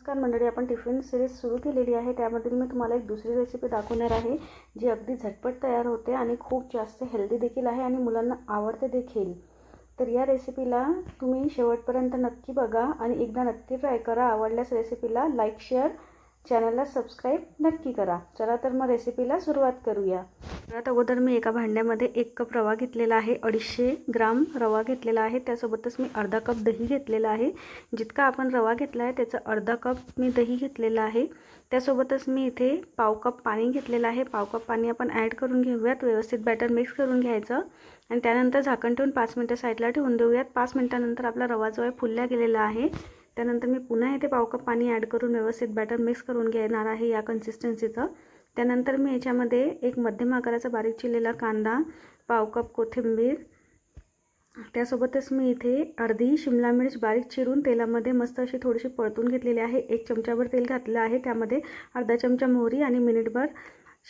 नमस्कार मंडळी, आपण टिफिन सिरीज सुरू केलेली आहे। त्यामध्ये मी तुम्हाला एक दुसरी रेसिपी दाखवणार आहे जी अगदी झटपट तयार होते आणि खूप जास्त हेल्दी देखील आहे आणि मुलांना आवडते देखील। तर या रेसिपीला तुम्ही शेवटपर्यंत नक्की बघा आणि एकदा नक्की ट्राय करा। आवडल्यास रेसिपीला लाईक, शेअर, चॅनलला सबस्क्राइब नक्की करा। चला तर मग रेसिपीला सुरुवात करूया। तर अगोदर मी एका भांड्यामध्ये 1 कप रवा घेतलेला आहे, 250 ग्राम रवा घेतलेला आहे। त्यासोबतच मी अर्धा कप दही घेतलेला आहे। जितका आपण रवा घेतला आहे त्याचा अर्धा कप मी दही घेतलेला आहे। त्यासोबतच मी इथे पाव कप पाणी घेतलेला आहे। पाव कप पाणी आपण ॲड करून घेऊयात, व्यवस्थित बॅटर मिक्स करून घ्यायचं आणि त्यानंतर झाकण ठेवून 5 मिनिटं साईडला ठेवून देऊयात। 5 मिनिटांनंतर आपला रवा जो आहे फुलला गेलेला आहे। त्यानंतर मी पुन्हा इथे पाव कप पाणी ॲड करून व्यवस्थित बॅटर मिक्स करून घेणार आहे या कन्सिस्टन्सीचं। त्यानंतर मी याच्यामध्ये एक मध्यम आकाराचा बारीक चिरलेला कांदा, पाव कप कोथिंबीर, त्यासोबतच मी इथे अर्धी शिमला मिर्च बारीक चिरून तेलामध्ये मस्त अशी थोडीशी परतून घेतलेली आहे। 1 चमचाभर तेल घातलं आहे, त्यामध्ये अर्धा चमचा मोहरी आणि मिनिटभर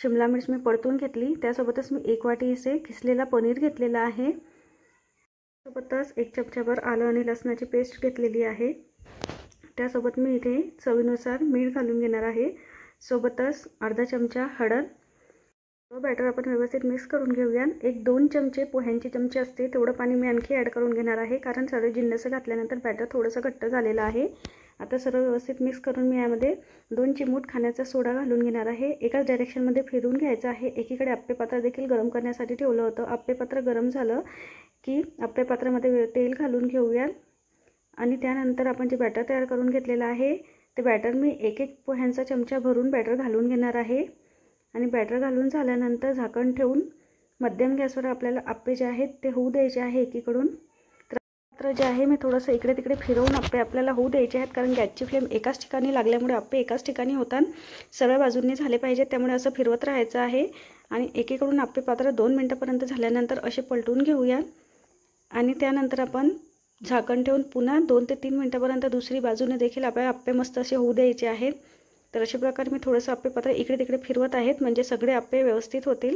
शिमला मिर्च मी परतून घेतली। त्यासोबतच मी 1 वाटी इसे किसलेला पनीर घेतलेला आहे। सोबतच 1 चमचाभर आलं आणि लसणाची पेस्ट घेतलेली आहे। त्यासोबत मी इथे चवीनुसार मीठ घालून घेणार आहे। सोबतच अर्धा चमचा हळद। बॅटर आपण व्यवस्थित मिक्स करून घेऊया। 1-2 चमचे पोह्यांचे चमचे असते तेवढं पाणी मी आणखी ॲड करून घेणार आहे, कारण सगळे जिन्नस घातल्यानंतर बॅटर थोडंसं घट्ट झालेलं आहे। आता सर्व व्यवस्थित मिक्स करून मी यामध्ये 2 चिमूट खाण्याचा सोडा घालून घेणार आहे। एकाच डायरेक्शनमध्ये फिरवून घ्यायचं आहे। एकीकडे आप्पे पात्र देखील गरम करण्यासाठी ठेवलं होतं। आप्पे पात्र गरम झालं की आप्पे पात्रामध्ये तेल घालून घेऊया आणि त्यानंतर आपण जे बॅटर तयार करून घेतलेलं आहे ते बॅटर मी 1-1 पोह्यांचा चमचा भरून बॅटर घालून घेणार आहे आणि बॅटर घालून झाल्यानंतर झाकण ठेवून मध्यम गॅसवर आपल्याला आप्पे जे आहेत ते होऊ द्यायचे आहे। एकीकडून पात्र जे आहे मी थोडंसं इकडे तिकडे फिरवून आप्पे आपल्याला होऊ द्यायचे आहेत, कारण गॅसची फ्लेम एकाच ठिकाणी लागल्यामुळे आप्पे एकाच ठिकाणी होतात, सगळ्या बाजूंनी झाले पाहिजेत, त्यामुळे असं फिरवत राहायचं आहे। आणि एकीकडून आप्पे पात्र 2 मिनिटांपर्यंत झाल्यानंतर असे पलटून घेऊया आणि त्यानंतर आपण झाकण ठेवून पुन्हा 2 ते 3 मिनिटांपर्यंत दुसरी बाजूने देखील आपल्याला आप्पे मस्त असे होऊ द्यायचे आहेत। तर अशा प्रकारे मी थोडंसं आप्पे पात्र इकडे तिकडे फिरवत आहेत, म्हणजे सगळे आप्पे व्यवस्थित होतील।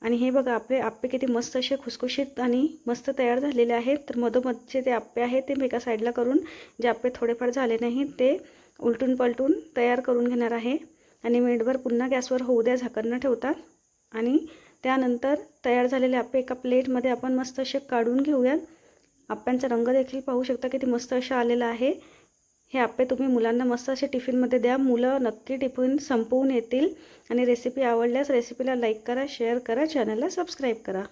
आणि हे बघा आपले आप्पे किती मस्त असे खुसखुशीत आणि मस्त तयार झालेले आहेत। तर मधोमधचे ते आप्पे आहेत ते मी एका साईडला करून जे आप्पे थोडेफार झाले नाहीत ते उलटून पलटून तयार करून घेणार आहे आणि मिनिटभर पुन्हा गॅसवर होऊ द्या झाकण न ठेवता। आणि त्यानंतर तयार झालेले आप्पे एका प्लेटमध्ये आपण मस्त असे काढून घेऊयात। आप्प्यांचा रंग देखील पाहू शकता किती मस्त असा आलेला आहे। हे आप्पे तुम्ही मुलांना मस्त असे टिफिनमध्ये द्या, मुलं नक्की टिफिन संपवून येतील। आणि रेसिपी आवडल्यास रेसिपीला लाईक करा, शेअर करा, चॅनलला सबस्क्राईब करा।